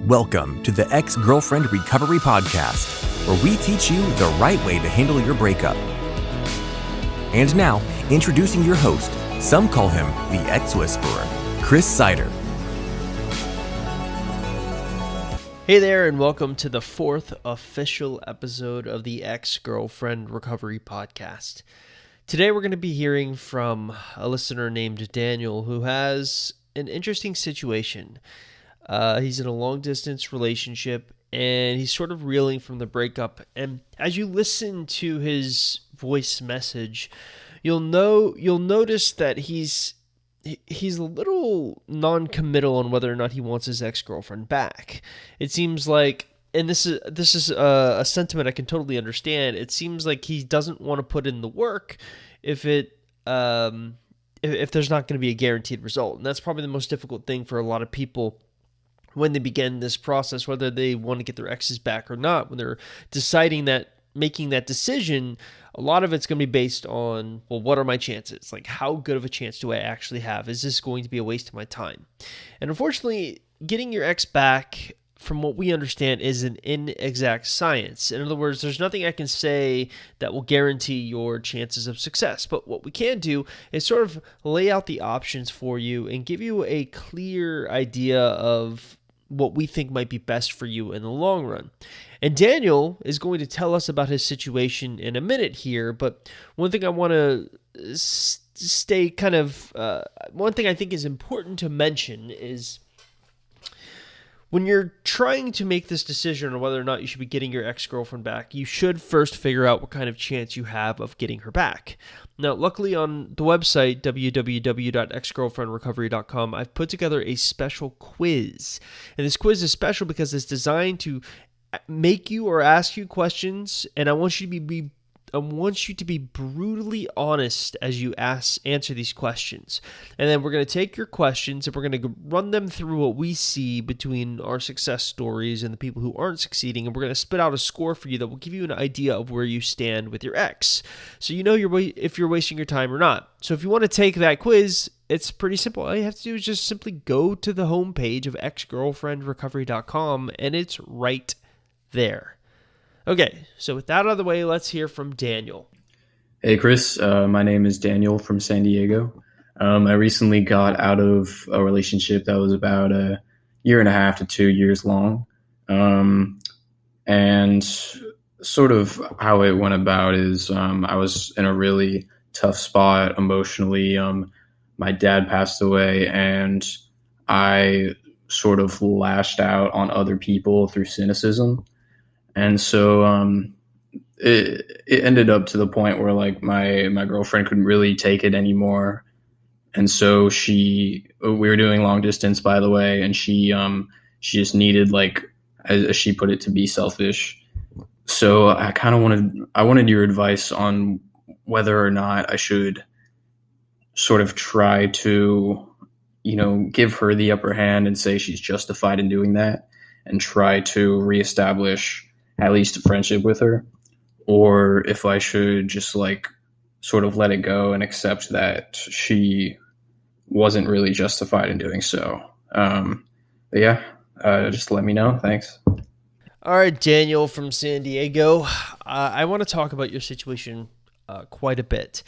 Welcome to the Ex-Girlfriend Recovery Podcast, where we teach you the right way to handle your breakup. And now, introducing your host, some call him the Ex-Whisperer, Chris Sider. Hey there, and welcome to the fourth official episode of the Ex-Girlfriend Recovery Podcast. Today we're going to be hearing from a listener named Daniel who has an interesting situation. He's in a long-distance relationship, and he's sort of reeling from the breakup. And as you listen to his voice message, you'll notice that he's a little non-committal on whether or not he wants his ex-girlfriend back. It seems like, and this is a sentiment I can totally understand. It seems like he doesn't want to put in the work if there's not going to be a guaranteed result, and that's probably the most difficult thing for a lot of people when they begin this process, whether they want to get their exes back or not. When they're making that decision, a lot of it's going to be based on, well, what are my chances? Like, how good of a chance do I actually have? Is this going to be a waste of my time? And unfortunately, getting your ex back, from what we understand, is an inexact science. In other words, there's nothing I can say that will guarantee your chances of success. But what we can do is sort of lay out the options for you and give you a clear idea of what we think might be best for you in the long run. And Daniel is going to tell us about his situation in a minute here, but one thing I want to one thing I think is important to mention is when you're trying to make this decision on whether or not you should be getting your ex-girlfriend back, you should first figure out what kind of chance you have of getting her back. Now, luckily on the website, www.exgirlfriendrecovery.com, I've put together a special quiz. And this quiz is special because it's designed to make you or ask you questions, and I want you to be brutally honest as you answer these questions. And then we're going to take your questions and we're going to run them through what we see between our success stories and the people who aren't succeeding. And we're going to spit out a score for you that will give you an idea of where you stand with your ex, so you know if you're wasting your time or not. So if you want to take that quiz, it's pretty simple. All you have to do is just simply go to the homepage of exgirlfriendrecovery.com, and it's right there. Okay, so with that out of the way, let's hear from Daniel. Hey, Chris. My name is Daniel from San Diego. I recently got out of a relationship that was about a 1.5 to 2 years long. And sort of how it went about is I was in a really tough spot emotionally. My dad passed away, and I sort of lashed out on other people through cynicism. And so it ended up to the point where, like, my girlfriend couldn't really take it anymore. And so we were doing long distance, by the way, and she just needed, like, as she put it, to be selfish. So I wanted your advice on whether or not I should sort of try to, give her the upper hand and say she's justified in doing that, and try to reestablish at least a friendship with her, or if I should just, like, sort of let it go and accept that she wasn't really justified in doing so. Just let me know. Thanks. All right, Daniel from San Diego. I want to talk about your situation quite a bit,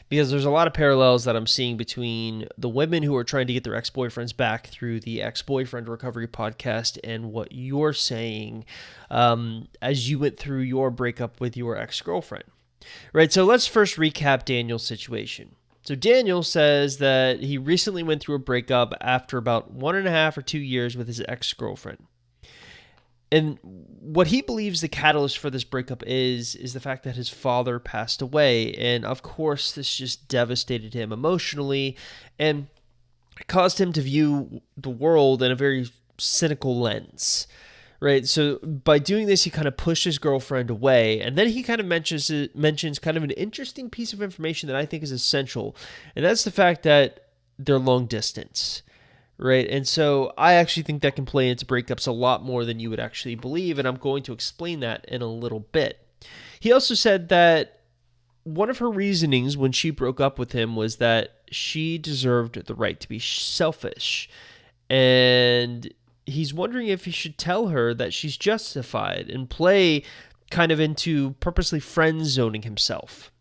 because there's a lot of parallels that I'm seeing between the women who are trying to get their ex-boyfriends back through the Ex-Boyfriend Recovery Podcast and what you're saying as you went through your breakup with your ex-girlfriend. Right, so let's first recap Daniel's situation. So Daniel says that he recently went through a breakup after about 1.5 or 2 years with his ex-girlfriend. And what he believes the catalyst for this breakup is the fact that his father passed away. And of course, this just devastated him emotionally and caused him to view the world in a very cynical lens, right? So by doing this, he kind of pushed his girlfriend away. And then he kind of mentions kind of an interesting piece of information that I think is essential. And that's the fact that they're long distance. Right, and so I actually think that can play into breakups a lot more than you would actually believe, and I'm going to explain that in a little bit. He also said that one of her reasonings when she broke up with him was that she deserved the right to be selfish, and he's wondering if he should tell her that she's justified and play kind of into purposely friend zoning himself.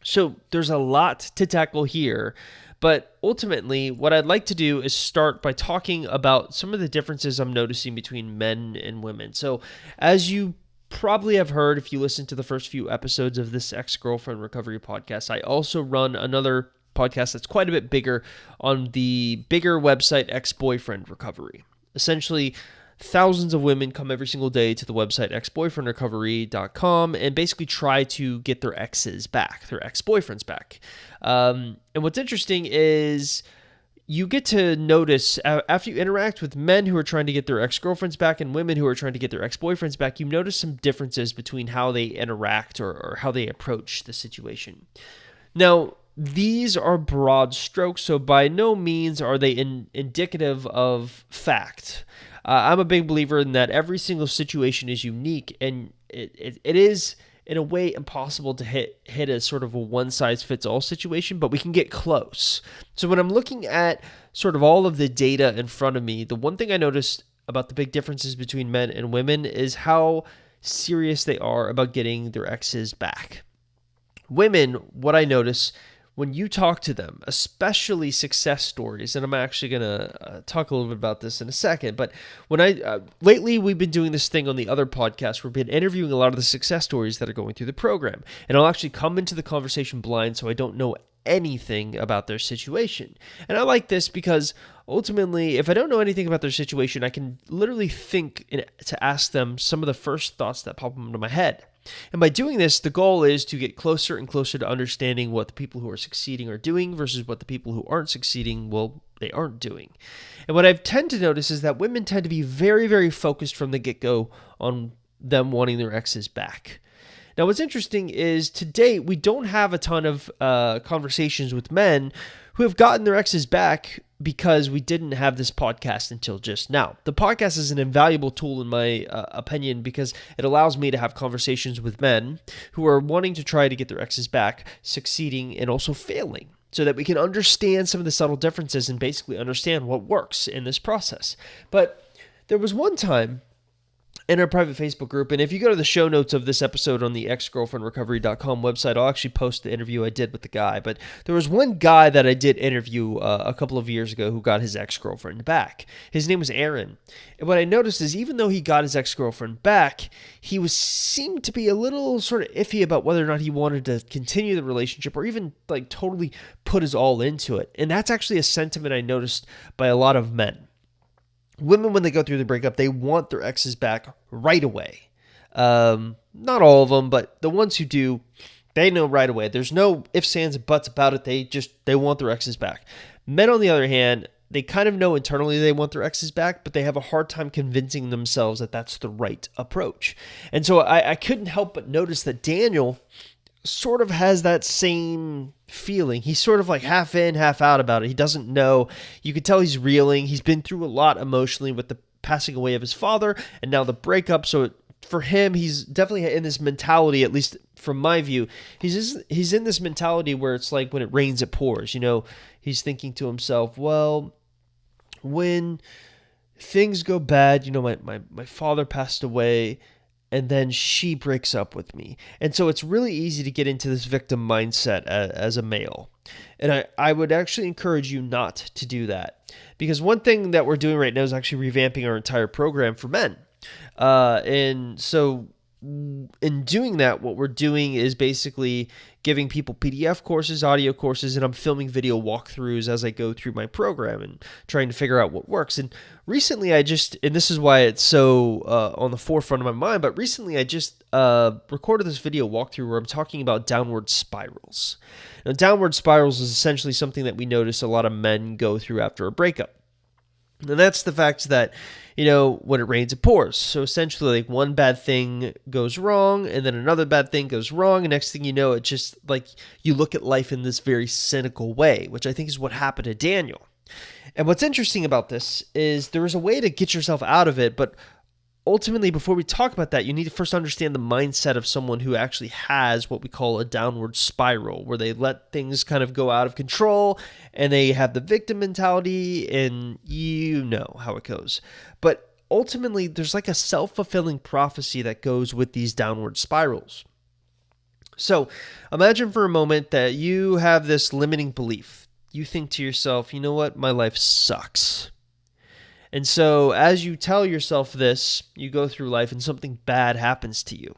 So there's a lot to tackle here, but ultimately what I'd like to do is start by talking about some of the differences I'm noticing between men and women. So as you probably have heard, if you listen to the first few episodes of this ex-girlfriend recovery podcast, I also run another podcast that's quite a bit bigger on the bigger website Ex-Boyfriend Recovery. Essentially, thousands of women come every single day to the website exboyfriendrecovery.com and basically try to get their exes back, their ex-boyfriends back. And what's interesting is you get to notice after you interact with men who are trying to get their ex-girlfriends back and women who are trying to get their ex-boyfriends back, you notice some differences between how they interact or how they approach the situation. Now, these are broad strokes, so by no means are they indicative of fact. I'm a big believer in that every single situation is unique, and it is, in a way, impossible to hit a sort of a one-size-fits-all situation, but we can get close. So when I'm looking at sort of all of the data in front of me, the one thing I noticed about the big differences between men and women is how serious they are about getting their exes back. Women, what I notice when you talk to them, especially success stories, and I'm actually going to talk a little bit about this in a second, but when lately we've been doing this thing on the other podcast where we've been interviewing a lot of the success stories that are going through the program, and I'll actually come into the conversation blind so I don't know anything about their situation. And I like this because ultimately, if I don't know anything about their situation, I can literally think to ask them some of the first thoughts that pop into my head. And by doing this, the goal is to get closer and closer to understanding what the people who are succeeding are doing versus what the people who aren't succeeding, well, they aren't doing. And what I tend to notice is that women tend to be very, very focused from the get-go on them wanting their exes back. Now, what's interesting is to date, we don't have a ton of conversations with men who have gotten their exes back because we didn't have this podcast until just now. The podcast is an invaluable tool, in my opinion, because it allows me to have conversations with men who are wanting to try to get their exes back, succeeding and also failing, so that we can understand some of the subtle differences and basically understand what works in this process. But there was one time in our private Facebook group, and if you go to the show notes of this episode on the exgirlfriendrecovery.com website, I'll actually post the interview I did with the guy. But there was one guy that I did interview a couple of years ago who got his ex-girlfriend back. His name was Aaron. And what I noticed is even though he got his ex-girlfriend back, he seemed to be a little sort of iffy about whether or not he wanted to continue the relationship or even like totally put his all into it. And that's actually a sentiment I noticed by a lot of men. Women, when they go through the breakup, they want their exes back right away. Not all of them, but the ones who do, they know right away. There's no ifs, ands, and buts about it. They want their exes back. Men, on the other hand, they kind of know internally they want their exes back, but they have a hard time convincing themselves that that's the right approach. And so I couldn't help but notice that Daniel sort of has that same feeling. He's sort of like half in, half out about it. He doesn't know. You could tell he's reeling. He's been through a lot emotionally with the passing away of his father and now the breakup. So for him, he's definitely in this mentality, at least from my view. He's in this mentality where it's like when it rains, it pours. You know, he's thinking to himself, well, when things go bad, you know, my father passed away, and then she breaks up with me. And so it's really easy to get into this victim mindset as a male. And I would actually encourage you not to do that. Because one thing that we're doing right now is actually revamping our entire program for men. And so in doing that, what we're doing is basically giving people PDF courses, audio courses, and I'm filming video walkthroughs as I go through my program and trying to figure out what works. And recently and this is why it's so on the forefront of my mind, but recently I just recorded this video walkthrough where I'm talking about downward spirals. Now, downward spirals is essentially something that we notice a lot of men go through after a breakup. And that's the fact that, you know, when it rains, it pours. So essentially, like, one bad thing goes wrong, and then another bad thing goes wrong, and next thing you know, it just, like, you look at life in this very cynical way, which I think is what happened to Daniel. And what's interesting about this is there is a way to get yourself out of it, but ultimately, before we talk about that, you need to first understand the mindset of someone who actually has what we call a downward spiral, where they let things kind of go out of control and they have the victim mentality, and you know how it goes. But ultimately, there's like a self-fulfilling prophecy that goes with these downward spirals. So imagine for a moment that you have this limiting belief. You think to yourself, you know what, my life sucks. And so as you tell yourself this, you go through life and something bad happens to you.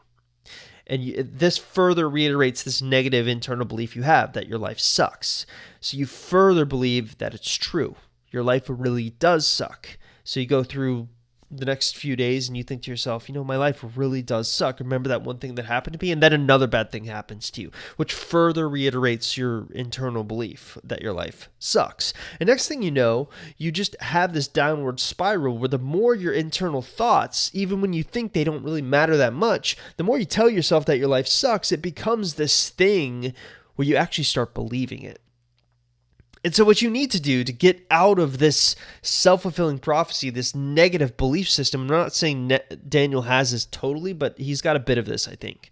And this further reiterates this negative internal belief you have that your life sucks. So you further believe that it's true. Your life really does suck. So you go through the next few days and you think to yourself, you know, my life really does suck. Remember that one thing that happened to me? And then another bad thing happens to you, which further reiterates your internal belief that your life sucks. And next thing you know, you just have this downward spiral where the more your internal thoughts, even when you think they don't really matter that much, the more you tell yourself that your life sucks, it becomes this thing where you actually start believing it. And so what you need to do to get out of this self-fulfilling prophecy, this negative belief system, I'm not saying Daniel has this totally, but he's got a bit of this, I think,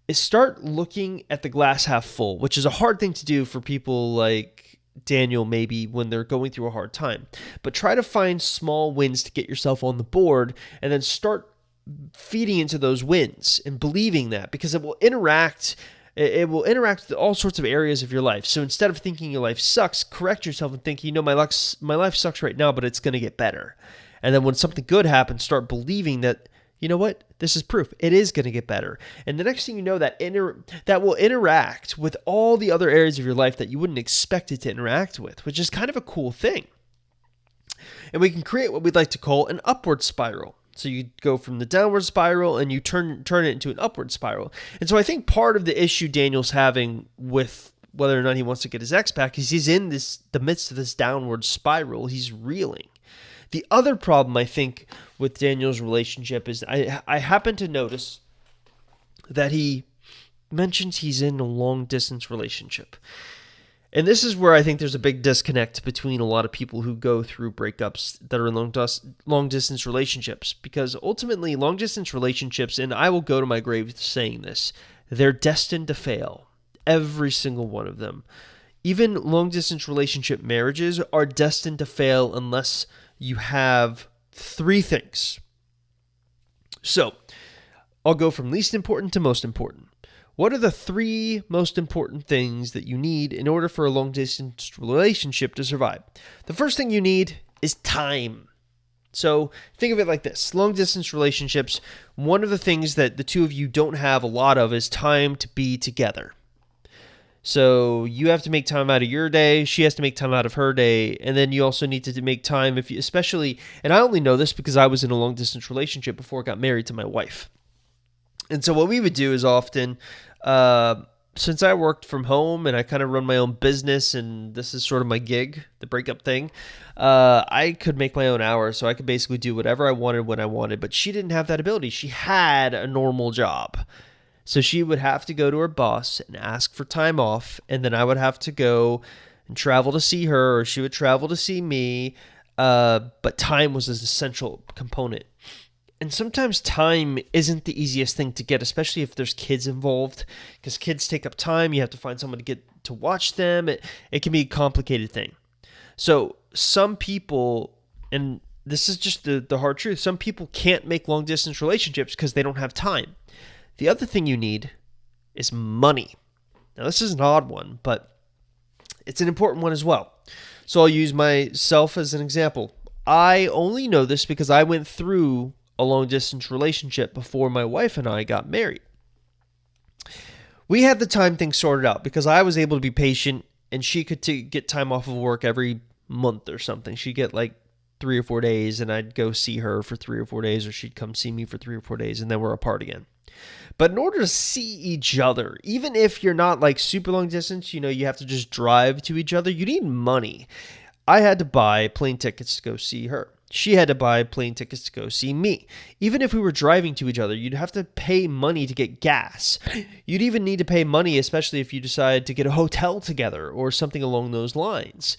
is start looking at the glass half full, which is a hard thing to do for people like Daniel maybe when they're going through a hard time. But try to find small wins to get yourself on the board and then start feeding into those wins and believing that, because it will interact with all sorts of areas of your life. So instead of thinking your life sucks, correct yourself and think, you know, my life sucks right now, but it's going to get better. And then when something good happens, start believing that, you know what, this is proof. It is going to get better. And the next thing you know, that will interact with all the other areas of your life that you wouldn't expect it to interact with, which is kind of a cool thing. And we can create what we'd like to call an upward spiral. So you go from the downward spiral and you turn it into an upward spiral. And so I think part of the issue Daniel's having with whether or not he wants to get his ex back is he's in the midst of this downward spiral. He's reeling. The other problem I think with Daniel's relationship is I happen to notice that he mentions he's in a long distance relationship. And this is where I think there's a big disconnect between a lot of people who go through breakups that are in long-distance relationships. Because ultimately, long-distance relationships, and I will go to my grave saying this, they're destined to fail. Every single one of them. Even long-distance relationship marriages are destined to fail unless you have three things. So, I'll go from least important to most important. What are the three most important things that you need in order for a long-distance relationship to survive? The first thing you need is time. So think of it like this. Long-distance relationships, one of the things that the two of you don't have a lot of is time to be together. So you have to make time out of your day. She has to make time out of her day. And then you also need to make time if you, especially, and I only know this because I was in a long-distance relationship before I got married to my wife. And so what we would do is often, since I worked from home and I kind of run my own business and this is sort of my gig, the breakup thing, I could make my own hours. So I could basically do whatever I wanted when I wanted. But she didn't have that ability. She had a normal job. So she would have to go to her boss and ask for time off. And then I would have to go and travel to see her, or she would travel to see me. But time was an essential component. And sometimes time isn't the easiest thing to get, especially if there's kids involved, because kids take up time. You have to find someone to get to watch them. It can be a complicated thing. So some people, and this is just the hard truth, some people can't make long distance relationships because they don't have time. The other thing you need is money. Now this is an odd one, but it's an important one as well. So I'll use myself as an example. I only know this because I went through a long-distance relationship before my wife and I got married. We had the time thing sorted out because I was able to be patient and she could get time off of work every month or something. She'd get like 3 or 4 days and I'd go see her for 3 or 4 days, or she'd come see me for 3 or 4 days, and then we're apart again. But in order to see each other, even if you're not like super long distance, you have to just drive to each other, you need money. I had to buy plane tickets to go see her. She had to buy plane tickets to go see me. Even if we were driving to each other, you'd have to pay money to get gas. You'd even need to pay money, especially if you decide to get a hotel together or something along those lines.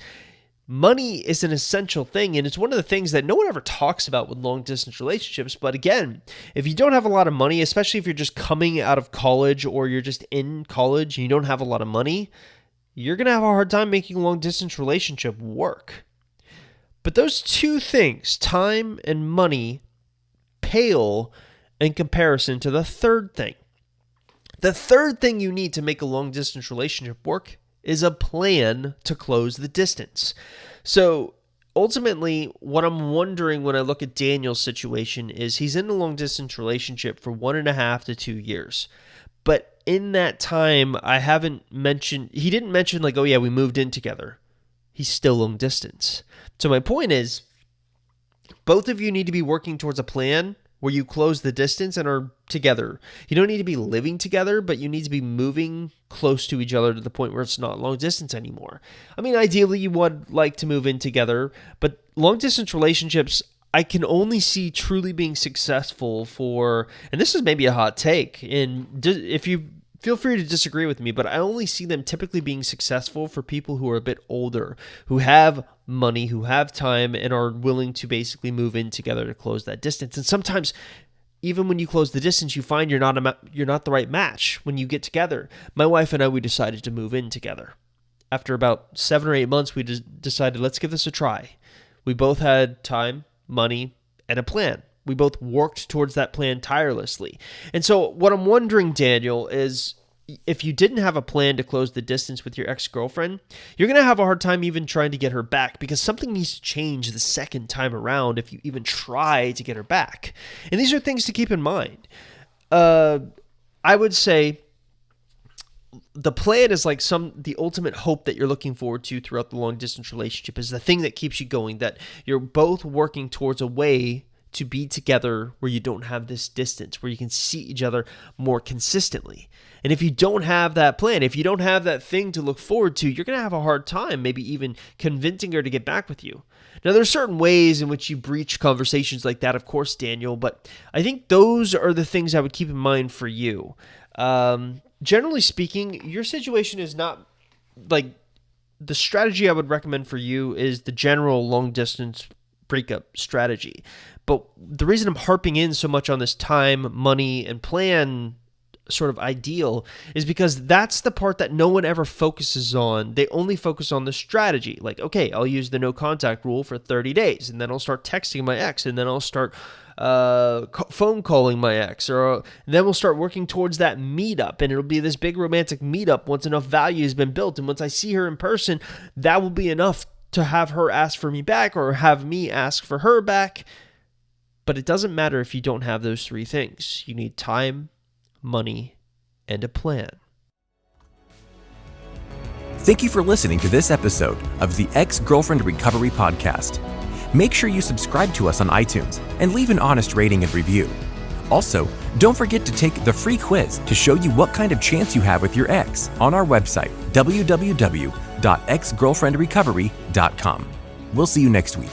Money is an essential thing, and it's one of the things that no one ever talks about with long-distance relationships. But again, if you don't have a lot of money, especially if you're just coming out of college or you're just in college and you don't have a lot of money, you're going to have a hard time making a long-distance relationship work. But those two things, time and money, pale in comparison to the third thing. The third thing you need to make a long-distance relationship work is a plan to close the distance. So ultimately, what I'm wondering when I look at Daniel's situation is he's in a long-distance relationship for 1.5 to 2 years. But in that time, he didn't mention like, oh yeah, we moved in together. He's still long distance. So my point is, both of you need to be working towards a plan where you close the distance and are together. You don't need to be living together, but you need to be moving close to each other to the point where it's not long distance anymore. I mean, ideally you would like to move in together, but long distance relationships, I can only see truly being successful for, and this is maybe a hot take, and if you feel free to disagree with me, but I only see them typically being successful for people who are a bit older, who have money, who have time, and are willing to basically move in together to close that distance. And sometimes, even when you close the distance, you find you're not the right match when you get together. My wife and I, we decided to move in together. After about 7 or 8 months, we decided, let's give this a try. We both had time, money, and a plan. We both worked towards that plan tirelessly. And so what I'm wondering, Daniel, is if you didn't have a plan to close the distance with your ex-girlfriend, you're going to have a hard time even trying to get her back because something needs to change the second time around if you even try to get her back. And these are things to keep in mind. I would say the plan is like the ultimate hope that you're looking forward to throughout the long-distance relationship is the thing that keeps you going, that you're both working towards a way to be together where you don't have this distance, where you can see each other more consistently. And if you don't have that plan, if you don't have that thing to look forward to, you're going to have a hard time maybe even convincing her to get back with you. Now, there's certain ways in which you breach conversations like that, of course, Daniel, but I think those are the things I would keep in mind for you. Generally speaking, your situation is not like the strategy I would recommend for you is the general long distance breakup strategy. But the reason I'm harping in so much on this time, money, and plan sort of ideal is because that's the part that no one ever focuses on. They only focus on the strategy. Like, okay, I'll use the no contact rule for 30 days, and then I'll start texting my ex, and then I'll start phone calling my ex, and then we'll start working towards that meetup, and it'll be this big romantic meetup once enough value has been built, and once I see her in person, that will be enough to have her ask for me back or have me ask for her back. But it doesn't matter if you don't have those three things. You need time, money, and a plan. Thank you for listening to this episode of the Ex-Girlfriend Recovery Podcast. Make sure you subscribe to us on iTunes and leave an honest rating and review. Also, don't forget to take the free quiz to show you what kind of chance you have with your ex on our website, www.exgirlfriendrecovery.com. We'll see you next week.